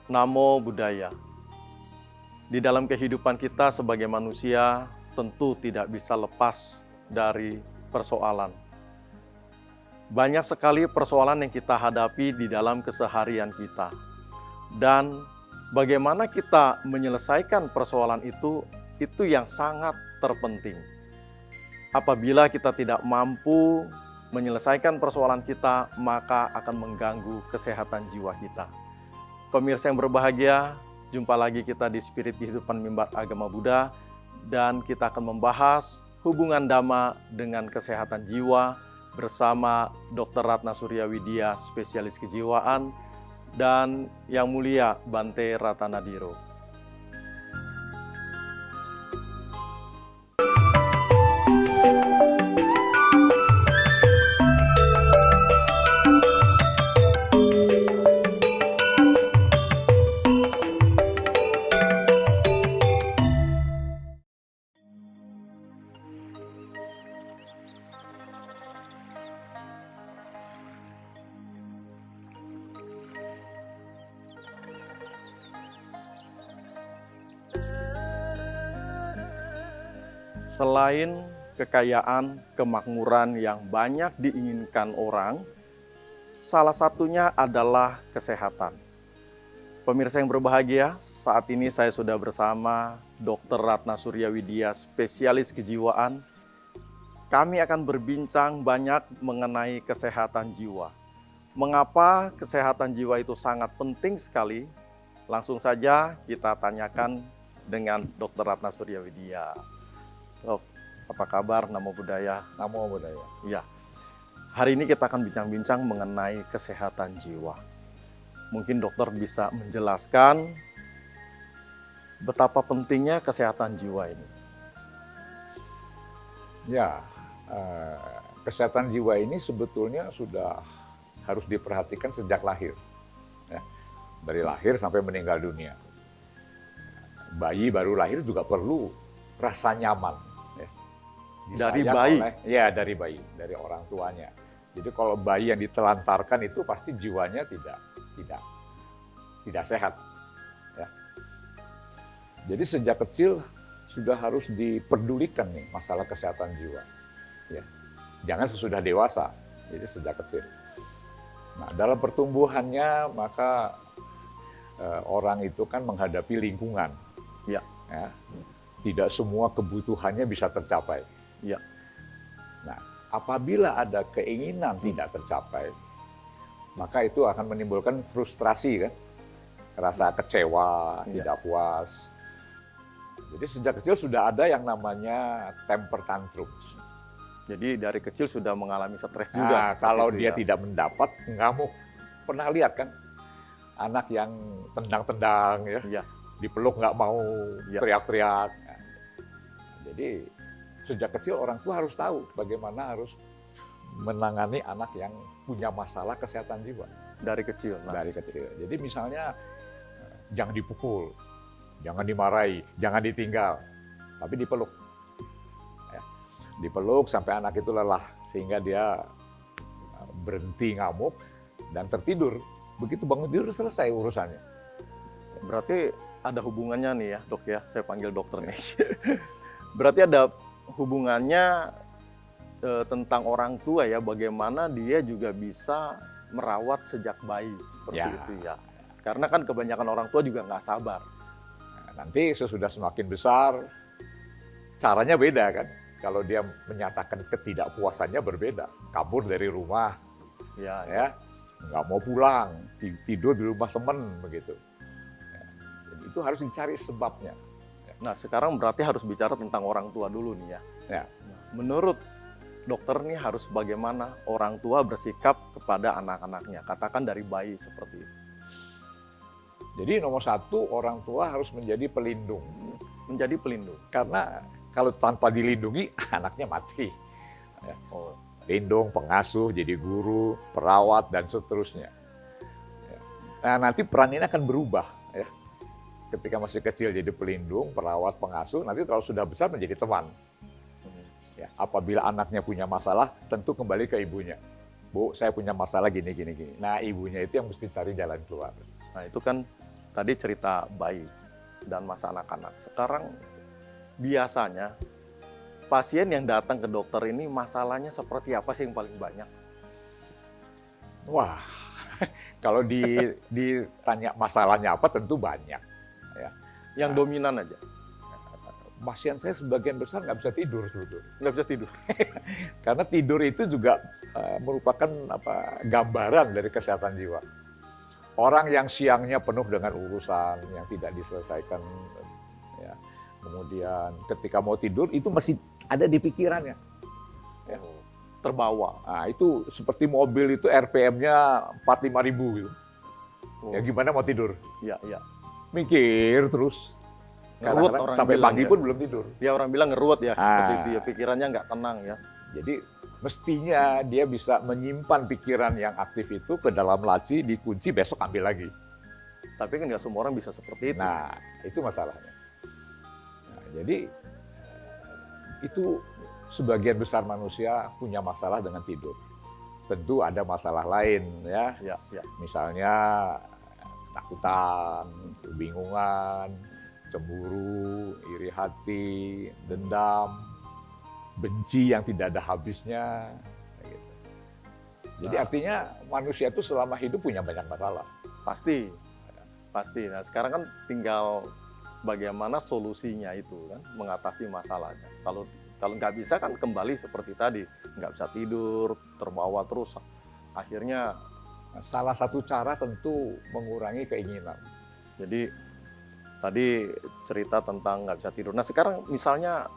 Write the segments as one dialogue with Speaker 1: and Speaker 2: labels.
Speaker 1: Namo Buddhaya. Di dalam kehidupan kita sebagai manusia tentu tidak bisa lepas dari persoalan. Banyak sekali persoalan yang kita hadapi di dalam keseharian kita. Dan bagaimana kita menyelesaikan persoalan itu yang sangat terpenting. Apabila kita tidak mampu menyelesaikan persoalan kita, maka akan mengganggu kesehatan jiwa kita. Pemirsa yang berbahagia, jumpa lagi kita di Spirit Kehidupan Mimbar Agama Buddha, dan kita akan membahas hubungan Dhamma dengan kesehatan jiwa bersama Dr. Ratna Surya Widya, spesialis kejiwaan, dan Yang Mulia Bante Ratanadiro. Selain kekayaan, kemakmuran yang banyak diinginkan orang, salah satunya adalah kesehatan. Pemirsa yang berbahagia, saat ini saya sudah bersama Dr. Ratna Surya Widya, spesialis kejiwaan. Kami akan berbincang banyak mengenai kesehatan jiwa. Mengapa kesehatan jiwa itu sangat penting sekali? Langsung saja kita tanyakan dengan Dr. Ratna Surya Widya. Dok, apa kabar? Namo Buddhaya.
Speaker 2: Namo Buddhaya.
Speaker 1: Ya, hari ini kita akan bincang-bincang mengenai kesehatan jiwa. Mungkin dokter bisa menjelaskan betapa pentingnya kesehatan jiwa ini.
Speaker 2: Ya, kesehatan jiwa ini sebetulnya sudah harus diperhatikan sejak lahir. Ya, dari lahir sampai meninggal dunia. Bayi baru lahir juga perlu rasa nyaman.
Speaker 1: Dari bayi?
Speaker 2: Dari bayi, dari orang tuanya. Jadi kalau bayi yang ditelantarkan itu pasti jiwanya tidak sehat. Ya. Jadi sejak kecil sudah harus diperdulikan nih masalah kesehatan jiwa. Ya. Jangan sesudah dewasa, jadi sejak kecil. Nah, dalam pertumbuhannya maka orang itu kan menghadapi lingkungan.
Speaker 1: Ya.
Speaker 2: Ya. Tidak semua kebutuhannya bisa tercapai.
Speaker 1: Ya.
Speaker 2: Nah, apabila ada keinginan tidak tercapai, maka itu akan menimbulkan frustrasi kan, rasa kecewa, tidak puas. Jadi sejak kecil sudah ada yang namanya temper tantrum.
Speaker 1: Jadi dari kecil sudah mengalami stres juga.
Speaker 2: Nah, kalau dia tidak mendapat, ngamuk. Pernah lihat kan, anak yang tendang-tendang ya, dipeluk nggak mau, teriak-teriak. Nah, jadi sejak kecil orang tua harus tahu bagaimana harus menangani anak yang punya masalah kesehatan jiwa.
Speaker 1: Dari kecil?
Speaker 2: Dari kecil. Jadi misalnya jangan dipukul, jangan dimarahi, jangan ditinggal, tapi dipeluk. Ya, dipeluk sampai anak itu lelah, sehingga dia berhenti ngamuk dan tertidur. Begitu bangun tidur selesai urusannya.
Speaker 1: Berarti ada hubungannya nih ya dok ya, saya panggil dokter nih. Berarti ada hubungannya tentang orang tua ya, bagaimana dia juga bisa merawat sejak bayi seperti itu ya. Karena kan kebanyakan orang tua juga nggak sabar.
Speaker 2: Nah, nanti sesudah semakin besar, caranya beda kan. Kalau dia menyatakan ketidakpuasannya berbeda, kabur dari rumah, ya, nggak mau pulang, tidur di rumah teman begitu. Ya, jadi itu harus dicari sebabnya.
Speaker 1: Nah, sekarang berarti harus bicara tentang orang tua dulu nih ya.
Speaker 2: Ya.
Speaker 1: Menurut dokter nih harus bagaimana orang tua bersikap kepada anak-anaknya, katakan dari bayi seperti itu.
Speaker 2: Jadi nomor satu, orang tua harus menjadi pelindung.
Speaker 1: Menjadi pelindung.
Speaker 2: Karena kalau tanpa dilindungi, anaknya mati. Ya. Lindung, pengasuh, jadi guru, perawat, dan seterusnya. Ya. Nah, nanti peran ini akan berubah. Ya. Ketika masih kecil jadi pelindung, perawat, pengasuh, nanti kalau sudah besar menjadi teman. Ya, apabila anaknya punya masalah, tentu kembali ke ibunya. Bu, saya punya masalah gini. Nah, ibunya itu yang mesti cari jalan keluar.
Speaker 1: Nah, itu kan tadi cerita bayi dan masa anak-anak. Sekarang biasanya pasien yang datang ke dokter ini masalahnya seperti apa sih yang paling banyak?
Speaker 2: Wah, kalau ditanya masalahnya apa tentu banyak. Ya.
Speaker 1: Yang dominan aja,
Speaker 2: Pasien saya sebagian besar nggak bisa tidur sebetulnya.
Speaker 1: nggak bisa tidur.
Speaker 2: Karena tidur itu juga merupakan gambaran dari kesehatan jiwa. Orang yang siangnya penuh dengan urusan yang tidak diselesaikan, ya. Kemudian ketika mau tidur itu masih ada di pikirannya. Ya.
Speaker 1: Terbawa.
Speaker 2: Nah, itu seperti mobil itu RPM-nya 45.000 gitu. Ya gimana mau tidur?
Speaker 1: Ya, ya.
Speaker 2: Mikir terus.
Speaker 1: Ngeruwet
Speaker 2: Kadang-kadang
Speaker 1: orang
Speaker 2: sampai
Speaker 1: bilang
Speaker 2: pagi
Speaker 1: ya.
Speaker 2: pun belum tidur.
Speaker 1: Ya orang bilang ngeruwet ya, seperti itu ya,
Speaker 2: Ah.
Speaker 1: pikirannya nggak tenang ya.
Speaker 2: Jadi mestinya dia bisa menyimpan pikiran yang aktif itu ke dalam laci, dikunci, besok ambil lagi.
Speaker 1: Tapi kan nggak semua orang bisa seperti itu.
Speaker 2: Nah, itu masalahnya. Nah, jadi itu sebagian besar manusia punya masalah dengan tidur. Tentu ada masalah lain ya,
Speaker 1: Ya, ya.
Speaker 2: misalnya ketakutan, kebingungan, cemburu, iri hati, dendam, benci yang tidak ada habisnya. Kayak gitu. Jadi
Speaker 1: Nah.
Speaker 2: artinya manusia itu selama hidup punya banyak masalah.
Speaker 1: Pasti, pasti. Nah sekarang kan tinggal bagaimana solusinya itu kan, mengatasi masalahnya. Kalau nggak bisa kan kembali seperti tadi, nggak bisa tidur, terbawa terus. Akhirnya,
Speaker 2: Nah, salah satu cara tentu mengurangi keinginan.
Speaker 1: jadi tadi cerita tentang nggak bisa tidur. Nah sekarang misalnya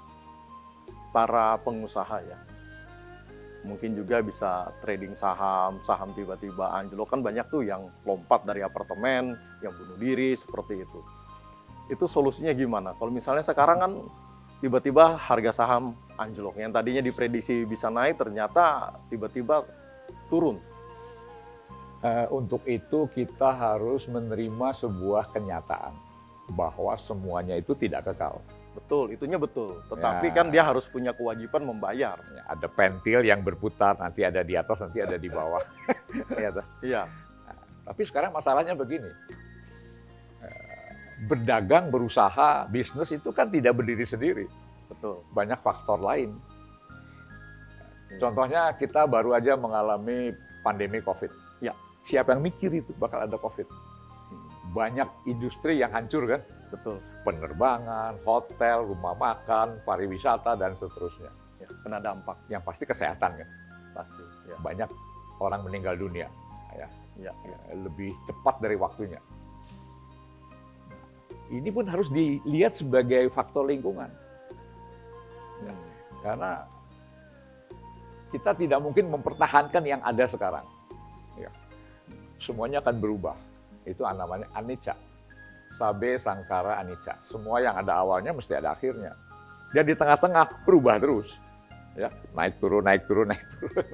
Speaker 1: para pengusaha ya, mungkin juga bisa trading saham, saham tiba-tiba anjlok. Kan banyak tuh yang lompat dari apartemen, yang bunuh diri, seperti itu. Itu solusinya gimana? Kalau misalnya sekarang kan tiba-tiba harga saham anjlok, yang tadinya diprediksi bisa naik, ternyata tiba-tiba turun.
Speaker 2: Untuk itu kita harus menerima sebuah kenyataan bahwa semuanya itu tidak kekal.
Speaker 1: Betul, itunya betul. Tetapi
Speaker 2: Ya.
Speaker 1: kan dia harus punya kewajiban membayar.
Speaker 2: Ya, ada pentil yang berputar, nanti ada di atas, nanti ada di bawah. Ya, toh.
Speaker 1: Iya,
Speaker 2: Tapi sekarang masalahnya begini, berdagang, berusaha, bisnis itu kan tidak berdiri sendiri.
Speaker 1: betul.
Speaker 2: Banyak faktor lain. Contohnya kita baru aja mengalami pandemi COVID.
Speaker 1: Ya.
Speaker 2: Siapa yang mikir itu bakal ada COVID? Banyak industri yang hancur kan?
Speaker 1: Betul.
Speaker 2: Penerbangan, hotel, rumah makan, pariwisata, dan seterusnya.
Speaker 1: Ya, kena dampak
Speaker 2: Yang pasti kesehatan kan?
Speaker 1: pasti. Ya,
Speaker 2: Banyak orang meninggal dunia.
Speaker 1: ya, ya.
Speaker 2: Lebih cepat dari waktunya. Ini pun harus dilihat sebagai faktor lingkungan.
Speaker 1: Hmm.
Speaker 2: Karena kita tidak mungkin mempertahankan yang ada sekarang. Ya. Semuanya akan berubah. Itu namanya anicca. Sabe sangkara anicca. Semua yang ada awalnya mesti ada akhirnya. Dan di tengah-tengah berubah terus. Ya, naik turun, naik turun, naik turun.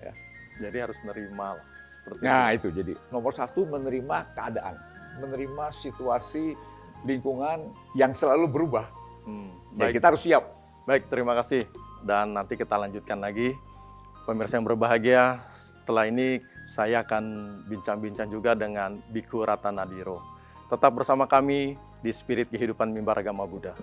Speaker 2: Ya.
Speaker 1: Jadi harus nerima lah. Seperti
Speaker 2: Nah
Speaker 1: itu.
Speaker 2: itu jadi nomor satu, menerima keadaan, menerima situasi lingkungan yang selalu berubah. Ya,
Speaker 1: Baik.
Speaker 2: kita harus siap.
Speaker 1: Baik, terima kasih. Dan nanti kita lanjutkan lagi. Pemirsa yang berbahagia, setelah ini saya akan bincang-bincang juga dengan Biku Ratanadiro. Tetap bersama kami di Spirit Kehidupan Mimbar Agama Buddha.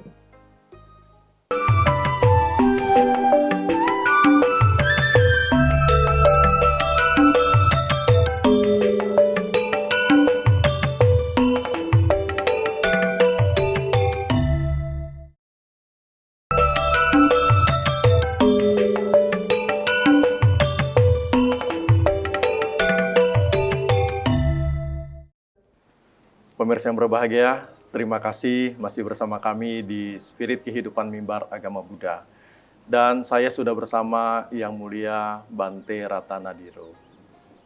Speaker 1: Pemirsa yang berbahagia, terima kasih masih bersama kami di Spirit Kehidupan Mimbar Agama Buddha. Dan saya sudah bersama Yang Mulia Bante Ratanadiro.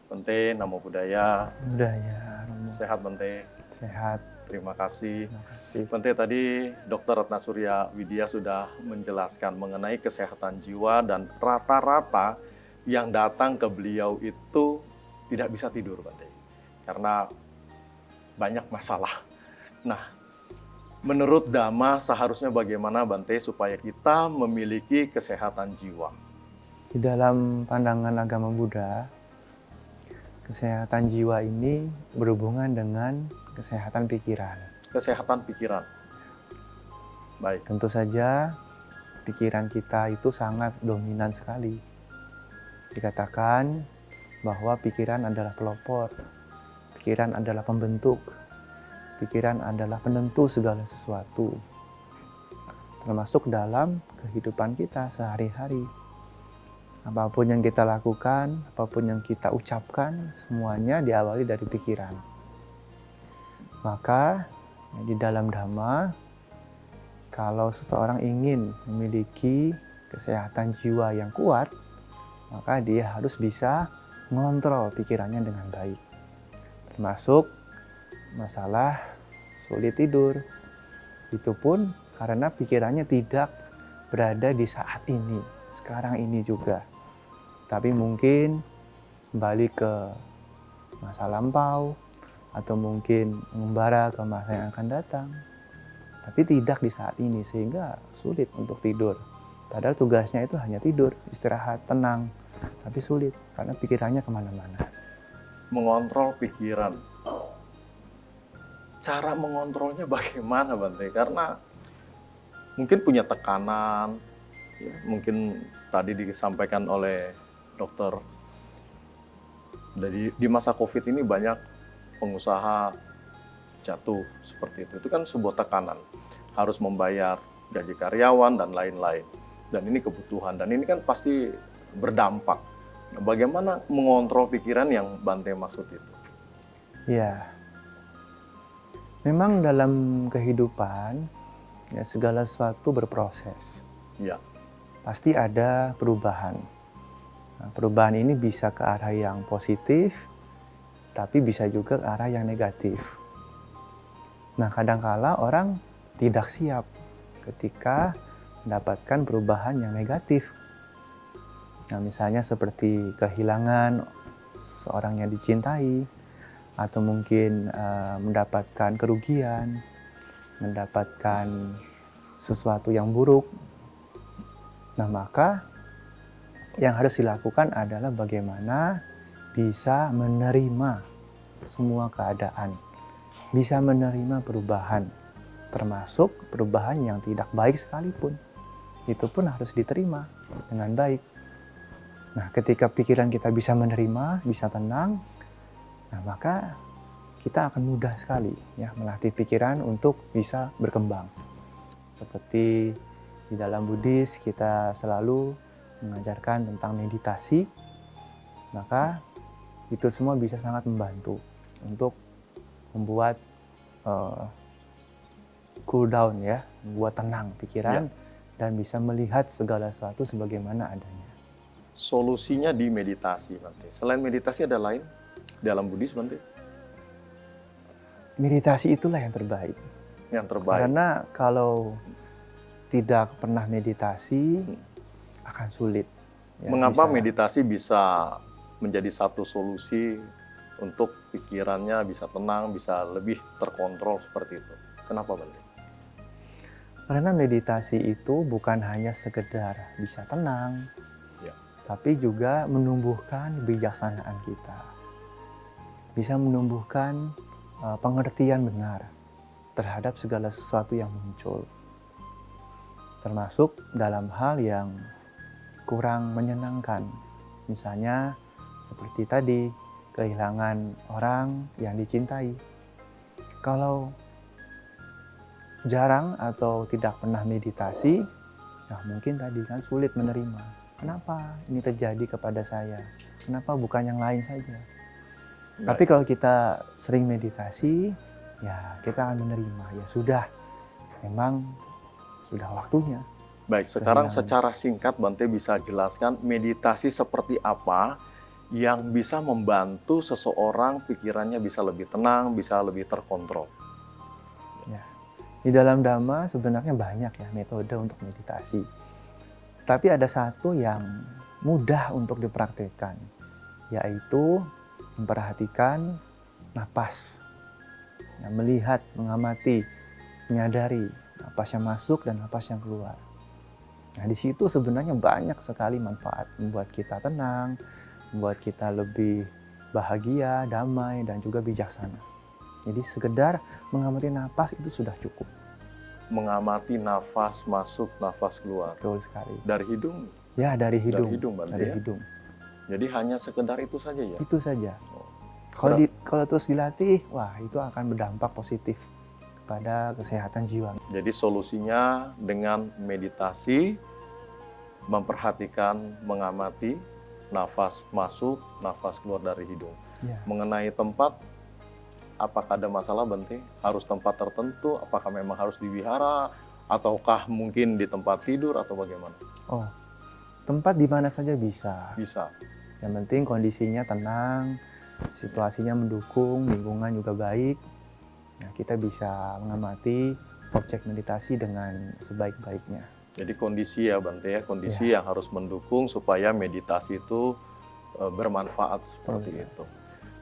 Speaker 1: Bante, Namo Buddhaya.
Speaker 3: Budaya, Romo.
Speaker 1: Sehat Bante,
Speaker 3: Sehat,
Speaker 1: terima kasih.
Speaker 3: terima kasih.
Speaker 1: Bante, tadi Dr. Ratna Surya Widya sudah menjelaskan mengenai kesehatan jiwa dan rata-rata yang datang ke beliau itu tidak bisa tidur, Bante. Karena banyak masalah. Nah, menurut Dhamma seharusnya bagaimana, Bante, supaya kita memiliki kesehatan jiwa?
Speaker 3: Di dalam pandangan agama Buddha, Kesehatan jiwa ini berhubungan dengan kesehatan pikiran.
Speaker 1: Kesehatan pikiran. Baik.
Speaker 3: Tentu saja pikiran kita itu sangat dominan sekali. Dikatakan bahwa pikiran adalah pelopor, pikiran adalah pembentuk, pikiran adalah penentu segala sesuatu, termasuk dalam kehidupan kita sehari-hari. Apapun yang kita lakukan, apapun yang kita ucapkan, semuanya diawali dari pikiran. Maka di dalam Dhamma, kalau seseorang ingin memiliki kesehatan jiwa yang kuat, maka dia harus bisa mengontrol pikirannya dengan baik. Termasuk masalah sulit tidur. Itu pun karena pikirannya tidak berada di saat ini, sekarang ini juga. Tapi mungkin kembali ke masa lampau, atau mungkin mengembara ke masa yang akan datang. Tapi tidak di saat ini, sehingga sulit untuk tidur. Padahal tugasnya itu hanya tidur, istirahat, tenang. Tapi sulit, karena pikirannya kemana-mana.
Speaker 1: Mengontrol pikiran. Cara mengontrolnya bagaimana, Bante? Karena mungkin punya tekanan, ya, mungkin tadi disampaikan oleh dokter, di masa COVID ini banyak pengusaha jatuh seperti itu. Itu kan sebuah tekanan, harus membayar gaji karyawan dan lain-lain. Dan ini kebutuhan, dan ini kan pasti berdampak. Nah, bagaimana mengontrol pikiran yang Bante maksud itu?
Speaker 3: Ya, memang dalam kehidupan ya segala sesuatu berproses.
Speaker 1: Ya,
Speaker 3: Pasti ada perubahan. Nah, perubahan ini bisa ke arah yang positif, tapi bisa juga ke arah yang negatif. Nah, kadangkala orang tidak siap ketika mendapatkan perubahan yang negatif. Nah, misalnya seperti kehilangan seorang yang dicintai, atau mungkin mendapatkan kerugian, mendapatkan sesuatu yang buruk. Nah, maka yang harus dilakukan adalah bagaimana bisa menerima semua keadaan, bisa menerima perubahan, termasuk perubahan yang tidak baik sekalipun. Itu pun harus diterima dengan baik. Nah, ketika pikiran kita bisa menerima, bisa tenang, nah maka kita akan mudah sekali ya melatih pikiran untuk bisa berkembang. Seperti di dalam Buddhis kita selalu mengajarkan tentang meditasi, maka itu semua bisa sangat membantu untuk membuat cool down ya, membuat tenang pikiran dan bisa melihat segala sesuatu sebagaimana adanya.
Speaker 1: solusinya di meditasi, Bante. Selain meditasi ada lain dalam Buddhis, Bante?
Speaker 3: Meditasi itulah yang terbaik.
Speaker 1: Yang terbaik.
Speaker 3: Karena kalau tidak pernah meditasi akan sulit. Ya,
Speaker 1: Mengapa
Speaker 3: bisa-
Speaker 1: meditasi bisa menjadi satu solusi untuk pikirannya bisa tenang, bisa lebih terkontrol seperti itu? Kenapa, Bante?
Speaker 3: Karena meditasi itu bukan hanya sekedar bisa tenang,
Speaker 1: Ya.
Speaker 3: tapi juga menumbuhkan kebijaksanaan kita. Bisa menumbuhkan pengertian benar terhadap segala sesuatu yang muncul. Termasuk dalam hal yang kurang menyenangkan. Misalnya seperti tadi, kehilangan orang yang dicintai. Kalau jarang atau tidak pernah meditasi, nah mungkin tadi kan sulit menerima. Kenapa ini terjadi kepada saya? Kenapa bukan yang lain saja? Tapi kalau kita sering meditasi, ya kita akan menerima. Ya sudah, memang sudah waktunya.
Speaker 1: Baik, sekarang
Speaker 3: Kehilangan.
Speaker 1: secara singkat Bante bisa jelaskan meditasi seperti apa yang bisa membantu seseorang pikirannya bisa lebih tenang, bisa lebih terkontrol.
Speaker 3: Ya. Di dalam Dhamma sebenarnya banyak ya metode untuk meditasi. Tapi ada satu yang mudah untuk dipraktikkan, yaitu memperhatikan napas. Ya, melihat, mengamati, menyadari napas yang masuk dan napas yang keluar. Nah, di situ sebenarnya banyak sekali manfaat, membuat kita tenang, membuat kita lebih bahagia, damai, dan juga bijaksana. Jadi sekedar mengamati napas itu sudah cukup.
Speaker 1: Mengamati nafas masuk, nafas keluar.
Speaker 3: Betul sekali.
Speaker 1: Dari hidung?
Speaker 3: Ya, dari hidung.
Speaker 1: Dari hidung, Bante,
Speaker 3: Dari
Speaker 1: ya?
Speaker 3: hidung.
Speaker 1: Jadi hanya sekedar itu saja ya?
Speaker 3: Itu saja.
Speaker 1: Oh.
Speaker 3: Kalau terus dilatih, wah itu akan berdampak positif pada kesehatan jiwa.
Speaker 1: Jadi solusinya dengan meditasi, memperhatikan, mengamati nafas masuk, nafas keluar dari hidung.
Speaker 3: Ya.
Speaker 1: Mengenai tempat, apakah ada masalah, Bante? Harus tempat tertentu? Apakah memang harus di wihara? Ataukah mungkin di tempat tidur atau bagaimana?
Speaker 3: Oh, tempat di mana saja bisa.
Speaker 1: Bisa.
Speaker 3: Yang penting kondisinya tenang, situasinya mendukung, lingkungan juga baik. Nah, kita bisa mengamati objek meditasi dengan sebaik-baiknya.
Speaker 1: Jadi kondisi ya Bante ya, kondisi yang harus mendukung supaya meditasi itu bermanfaat seperti itu.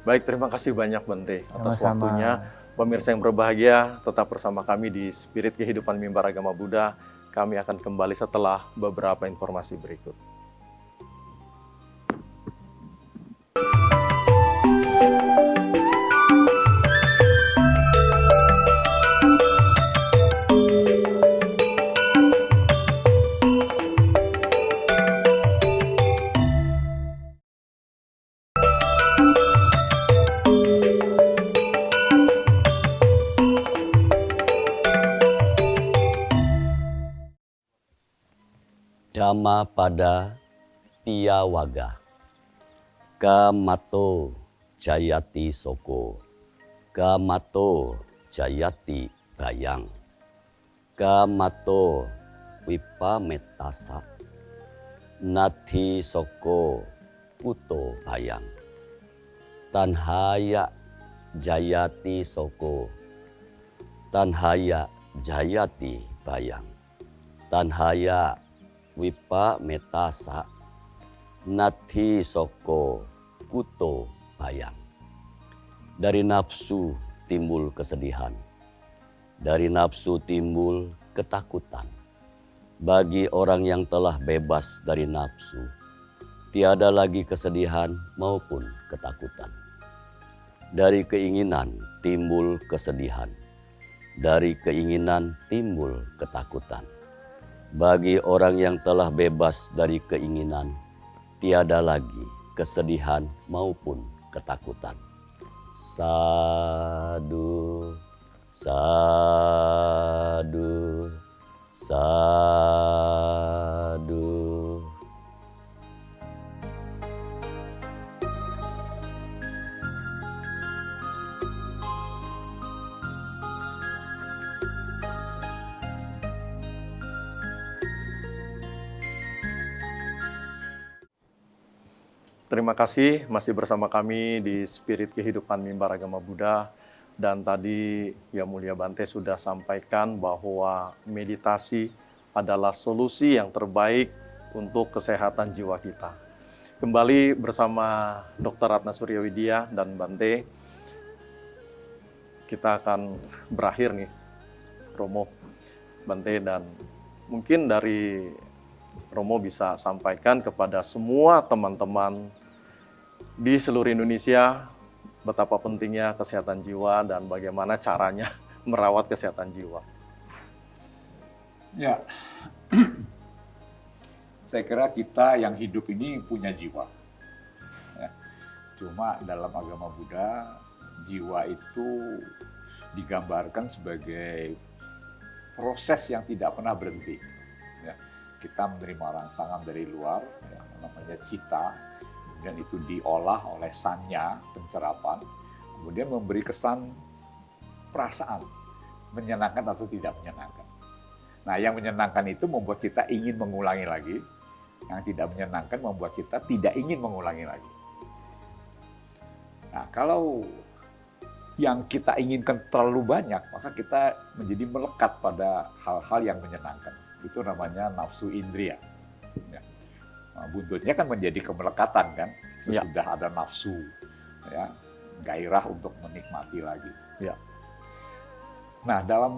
Speaker 1: Baik, terima kasih banyak Bante atas
Speaker 3: Sama-sama.
Speaker 1: waktunya. Pemirsa yang berbahagia, tetap bersama kami di Spirit Kehidupan Mimbar Agama Buddha. Kami akan kembali setelah beberapa informasi berikut.
Speaker 4: Dhammapada Piyawaga Kamato Jayati Soko Kamato Jayati Bayang Kamato Wipametasa Nati Soko Puto Bayang Tanhaya Jayati Soko Tanhaya Jayati Bayang Tanhaya Wipametasa Nati Soko Kuto Bayang. Dari nafsu timbul kesedihan. Dari nafsu timbul ketakutan. Bagi orang yang telah bebas dari nafsu, tiada lagi kesedihan maupun ketakutan. Dari keinginan timbul kesedihan. Dari keinginan timbul ketakutan. Bagi orang yang telah bebas dari keinginan, tiada lagi kesedihan maupun ketakutan. Sadu, sadu, sadu.
Speaker 1: Terima kasih masih bersama kami di Spirit Kehidupan Mimbar Agama Buddha. Dan tadi Yang Mulia Bante sudah sampaikan bahwa meditasi adalah solusi yang terbaik untuk kesehatan jiwa kita. Kembali bersama Dr. Ratna Surya Widya dan Bante, kita akan berakhir nih, Romo, Bante, dan mungkin dari Romo bisa sampaikan kepada semua teman-teman di seluruh Indonesia betapa pentingnya kesehatan jiwa dan bagaimana caranya merawat kesehatan jiwa.
Speaker 2: Ya, saya kira kita yang hidup ini punya jiwa. Ya. Cuma dalam agama Buddha, jiwa itu digambarkan sebagai proses yang tidak pernah berhenti. Ya. Kita menerima rangsangan dari luar, yang namanya cita, kemudian itu diolah oleh sanya, pencerapan, kemudian memberi kesan perasaan, menyenangkan atau tidak menyenangkan. Nah, yang menyenangkan itu membuat kita ingin mengulangi lagi, yang tidak menyenangkan membuat kita tidak ingin mengulangi lagi. Nah, kalau yang kita inginkan terlalu banyak, maka kita menjadi melekat pada hal-hal yang menyenangkan. Itu namanya nafsu indria. Ya. Nah, buntutnya kan menjadi kemelekatan kan, sesudah ada nafsu, ya, gairah untuk menikmati lagi.
Speaker 1: Ya.
Speaker 2: Nah, dalam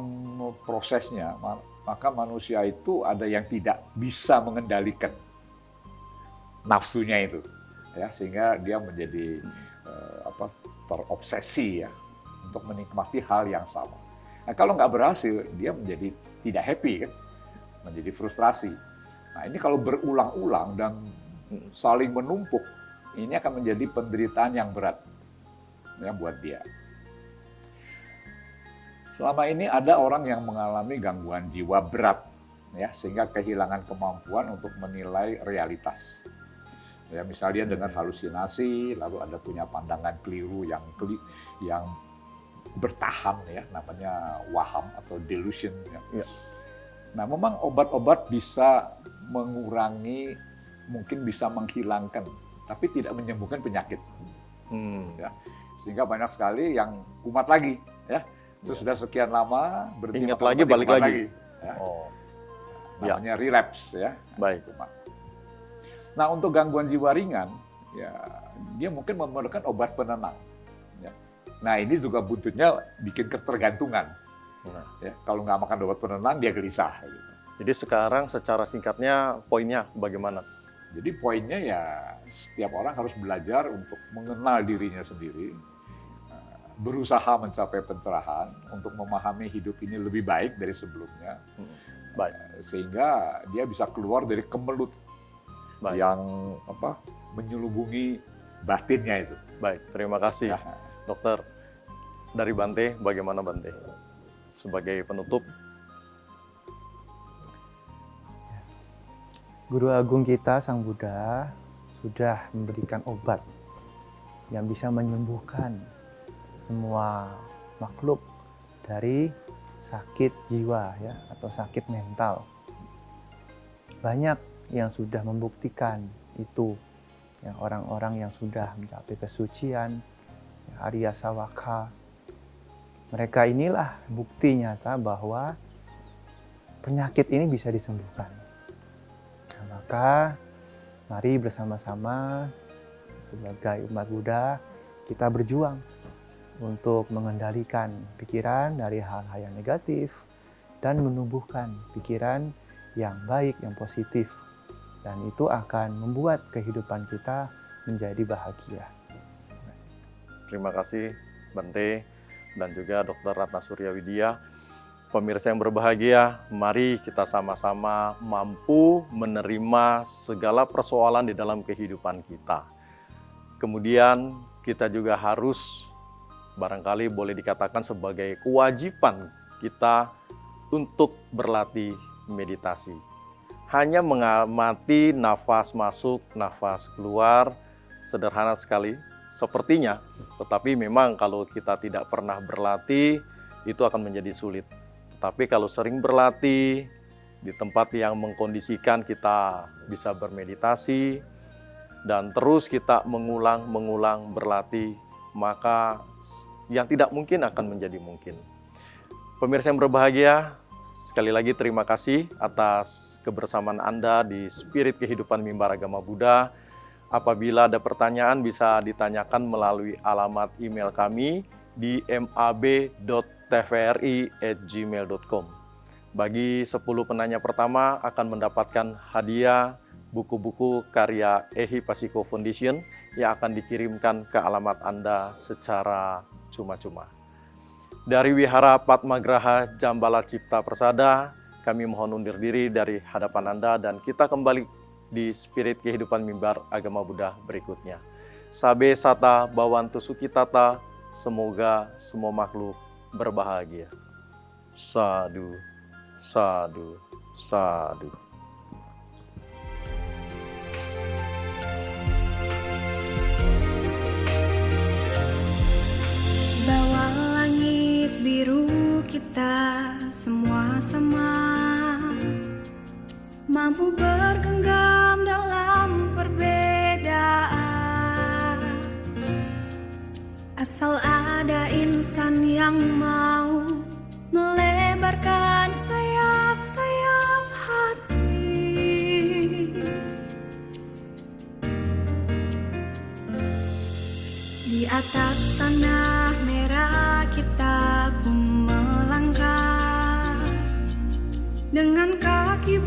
Speaker 2: prosesnya, maka manusia itu ada yang tidak bisa mengendalikan nafsunya itu, ya, sehingga dia menjadi terobsesi ya untuk menikmati hal yang sama. Nah, kalau nggak berhasil, dia menjadi tidak happy kan, menjadi frustrasi. Nah, ini kalau berulang-ulang dan saling menumpuk, ini akan menjadi penderitaan yang berat ya buat dia. Selama ini ada orang yang mengalami gangguan jiwa berat, ya, sehingga kehilangan kemampuan untuk menilai realitas. Ya, misalnya dia dengar halusinasi, lalu ada punya pandangan keliru yang bertahan, ya, namanya waham atau delusion. Ya. Nah, memang obat-obat bisa mengurangi, mungkin bisa menghilangkan, tapi tidak menyembuhkan penyakit. Ya. Sehingga banyak sekali yang kumat lagi, ya. Itu sudah sekian lama berhenti
Speaker 1: ingat lagi, balik lagi.
Speaker 2: Ya.
Speaker 1: Oh.
Speaker 2: Namanya relapse, ya.
Speaker 1: Baik.
Speaker 2: Kumat. Nah, untuk gangguan jiwa ringan, ya dia mungkin memerlukan obat penenang. Ya. Nah, ini juga buntutnya bikin ketergantungan. Ya, kalau nggak makan obat penenang, dia gelisah. Gitu.
Speaker 1: Jadi sekarang secara singkatnya poinnya bagaimana?
Speaker 2: Jadi poinnya ya setiap orang harus belajar untuk mengenal dirinya sendiri, berusaha mencapai pencerahan untuk memahami hidup ini lebih baik dari sebelumnya,
Speaker 1: Baik.
Speaker 2: Sehingga dia bisa keluar dari kemelut yang menyelubungi batinnya itu.
Speaker 1: Baik, terima kasih,
Speaker 2: Ya.
Speaker 1: Dokter. Dari Bante, bagaimana Bante? Sebagai penutup.
Speaker 3: Guru Agung kita, Sang Buddha, sudah memberikan obat yang bisa menyembuhkan semua makhluk dari sakit jiwa, ya, atau sakit mental. Banyak yang sudah membuktikan itu, ya, orang-orang yang sudah mencapai kesucian, ya, Arya Sawaka. Mereka inilah bukti nyata bahwa penyakit ini bisa disembuhkan. Nah, maka mari bersama-sama sebagai umat Buddha kita berjuang untuk mengendalikan pikiran dari hal-hal yang negatif dan menumbuhkan pikiran yang baik, yang positif. Dan itu akan membuat kehidupan kita menjadi bahagia.
Speaker 1: Terima kasih Bante dan juga Dr. Ratna Surya Widya. Pemirsa yang berbahagia, mari kita sama-sama mampu menerima segala persoalan di dalam kehidupan kita. Kemudian kita juga harus, barangkali boleh dikatakan sebagai kewajiban kita untuk berlatih meditasi. Hanya mengamati nafas masuk, nafas keluar, sederhana sekali sepertinya. Tetapi memang kalau kita tidak pernah berlatih, itu akan menjadi sulit. Tapi kalau sering berlatih, di tempat yang mengkondisikan kita bisa bermeditasi, dan terus kita mengulang berlatih, maka yang tidak mungkin akan menjadi mungkin. Pemirsa yang berbahagia, sekali lagi terima kasih atas kebersamaan Anda di Spirit Kehidupan Mimbar Agama Buddha. Apabila ada pertanyaan bisa ditanyakan melalui alamat email kami di mab.tvri@gmail.com. Bagi 10 penanya pertama akan mendapatkan hadiah buku-buku karya Ehi Pasiko Foundation yang akan dikirimkan ke alamat Anda secara cuma-cuma. Dari Wihara Padmagraha Jambala Cipta Persada, kami mohon undur diri dari hadapan Anda dan kita kembali di Spirit Kehidupan Mimbar Agama Buddha berikutnya. Sabe Sata Bawantu Sukitata, semoga semua makhluk berbahagia. Sadu, sadu, sadu.
Speaker 5: Bawah langit biru kita semua sama, mampu bergenggam dalam perbedaan. Asal ada insan yang mau melebarkan sayap-sayap hati. Di atas tanah merah kita pun melangkah dengan kaki